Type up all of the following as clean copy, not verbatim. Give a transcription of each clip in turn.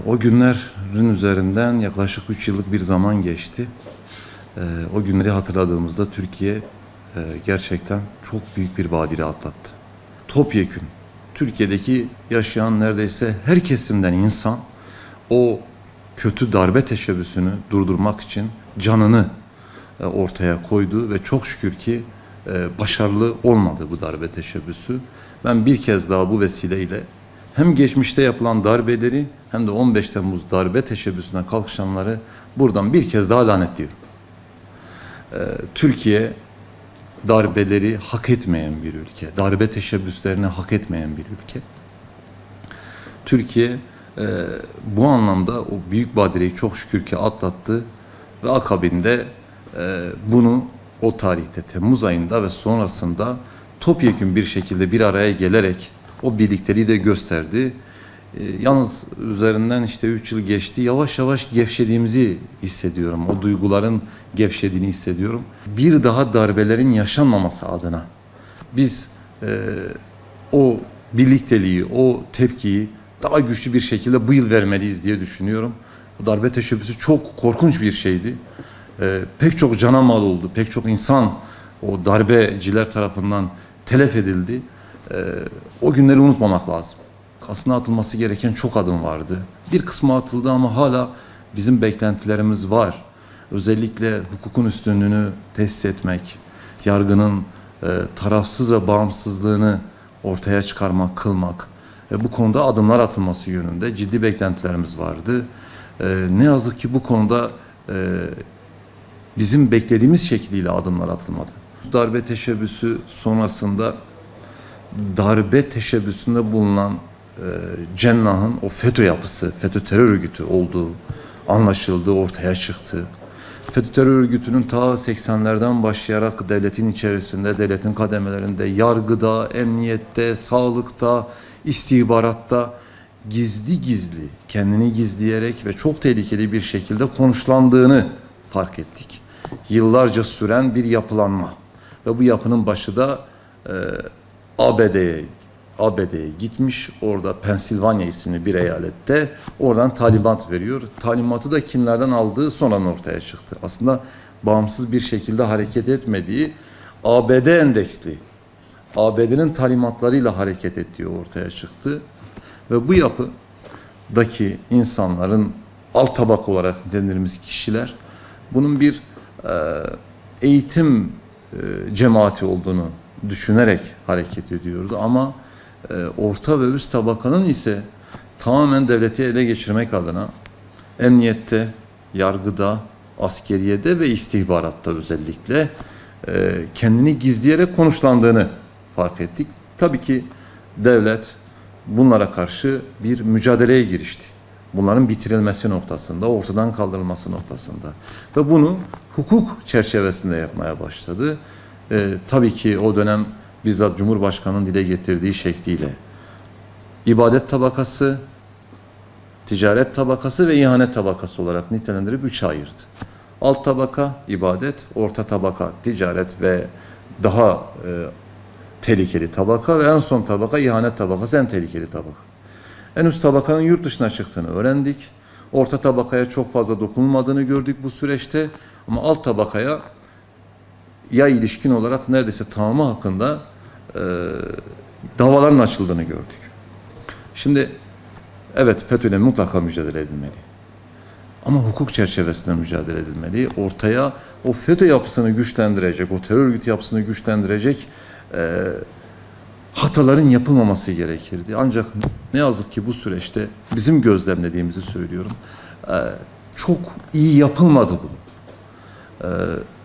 O günlerin üzerinden yaklaşık 3 yıllık bir zaman geçti. O günleri hatırladığımızda Türkiye gerçekten çok büyük bir badire atlattı. Topyekün Türkiye'deki yaşayan neredeyse her kesimden insan o kötü darbe teşebbüsünü durdurmak için canını ortaya koydu ve çok şükür ki başarılı olmadı bu darbe teşebbüsü. Ben bir kez daha bu vesileyle hem geçmişte yapılan darbeleri hem de 15 Temmuz darbe teşebbüsüne kalkışanları buradan bir kez daha lanetliyorum. Türkiye darbeleri hak etmeyen bir ülke, darbe teşebbüslerini hak etmeyen bir ülke. Türkiye bu anlamda o büyük badireyi çok şükür ki atlattı ve akabinde bunu o tarihte Temmuz ayında ve sonrasında topyekün bir şekilde bir araya gelerek o birlikteliği de gösterdi. Yalnız üzerinden işte 3 yıl geçti. Yavaş yavaş gevşediğimizi hissediyorum. O duyguların gevşediğini hissediyorum. Bir daha darbelerin yaşanmaması adına biz o birlikteliği, o tepkiyi daha güçlü bir şekilde bu yıl vermeliyiz diye düşünüyorum. O darbe teşebbüsü çok korkunç bir şeydi. Pek çok cana mal oldu. Pek çok insan o darbeciler tarafından telef edildi. O günleri unutmamak lazım. Aslında atılması gereken çok adım vardı. Bir kısmı atıldı ama hala bizim beklentilerimiz var. Özellikle hukukun üstünlüğünü tesis etmek, yargının tarafsız ve bağımsızlığını ortaya çıkarmak, kılmak. Bu konuda adımlar atılması yönünde ciddi beklentilerimiz vardı. Ne yazık ki bu konuda bizim beklediğimiz şekliyle adımlar atılmadı. Darbe teşebbüsü sonrasında darbe teşebbüsünde bulunan Cennah'ın o FETÖ yapısı, FETÖ terör örgütü olduğu anlaşıldı, ortaya çıktı. FETÖ terör örgütünün ta 80'lerden başlayarak devletin içerisinde, devletin kademelerinde, yargıda, emniyette, sağlıkta, istihbaratta gizli gizli, kendini gizleyerek ve çok tehlikeli bir şekilde konuşlandığını fark ettik. Yıllarca süren bir yapılanma ve bu yapının başı da ABD'ye gitmiş. Orada Pensilvanya isimli bir eyalette oradan talimat veriyor. Talimatı da kimlerden aldığı sonradan ortaya çıktı. Aslında bağımsız bir şekilde hareket etmediği, ABD endeksli, ABD'nin talimatlarıyla hareket ettiği ortaya çıktı. Ve bu yapıdaki insanların alt tabaka olarak nitelendirdiğimiz kişiler bunun bir eğitim cemaati olduğunu düşünerek hareket ediyordu ama orta ve üst tabakanın ise tamamen devleti ele geçirmek adına emniyette, yargıda, askeriyede ve istihbaratta özellikle kendini gizleyerek konuşlandığını fark ettik. Tabii ki devlet bunlara karşı bir mücadeleye girişti. Bunların bitirilmesi noktasında, ortadan kaldırılması noktasında ve bunu hukuk çerçevesinde yapmaya başladı. Tabii ki o dönem bizzat Cumhurbaşkanı'nın dile getirdiği şekliyle ibadet tabakası, ticaret tabakası ve ihanet tabakası olarak nitelendirip 3'e ayırdı. Alt tabaka ibadet, orta tabaka ticaret ve daha tehlikeli tabaka ve en son tabaka ihanet tabakası, en tehlikeli tabaka. En üst tabakanın yurt dışına çıktığını öğrendik. Orta tabakaya çok fazla dokunulmadığını gördük bu süreçte ama alt tabakaya ya ilişkin olarak neredeyse tamamı hakkında davaların açıldığını gördük. Şimdi evet FETÖ'yle mutlaka mücadele edilmeli. Ama hukuk çerçevesinde mücadele edilmeli. Ortaya o FETÖ yapısını güçlendirecek, o terör örgütü yapısını güçlendirecek hataların yapılmaması gerekirdi. Ancak ne yazık ki bu süreçte bizim gözlemlediğimizi söylüyorum. Çok iyi yapılmadı bu.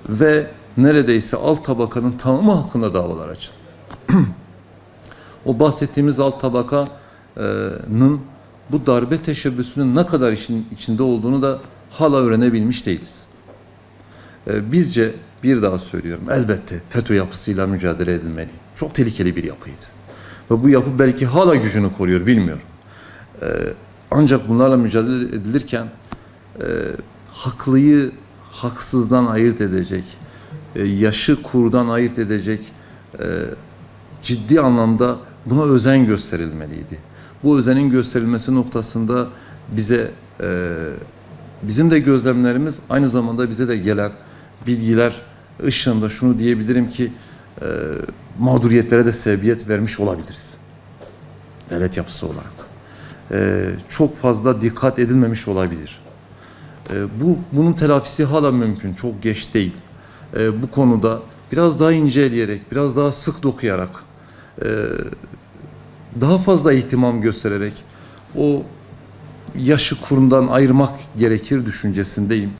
Ve neredeyse alt tabakanın tamamı hakkında davalar açıldı. O bahsettiğimiz alt tabakanın bu darbe teşebbüsünün ne kadar işin içinde olduğunu da hala öğrenebilmiş değiliz. Bizce bir daha söylüyorum, elbette FETÖ yapısıyla mücadele edilmeli. Çok tehlikeli bir yapıydı. Ve bu yapı belki hala gücünü koruyor, bilmiyorum. Ancak bunlarla mücadele edilirken haklıyı haksızdan ayırt edecek, yaşı kurdan ayırt edecek ciddi anlamda buna özen gösterilmeliydi. Bu özenin gösterilmesi noktasında bize bizim de gözlemlerimiz, aynı zamanda bize de gelen bilgiler ışığında şunu diyebilirim ki mağduriyetlere de sebebiyet vermiş olabiliriz. Devlet yapısı olarak. Çok fazla dikkat edilmemiş olabilir. Bunun telafisi hala mümkün, çok geç değil. Bu konuda biraz daha inceleyerek, biraz daha sık dokuyarak, daha fazla ihtimam göstererek o yaşı kurundan ayırmak gerekir düşüncesindeyim.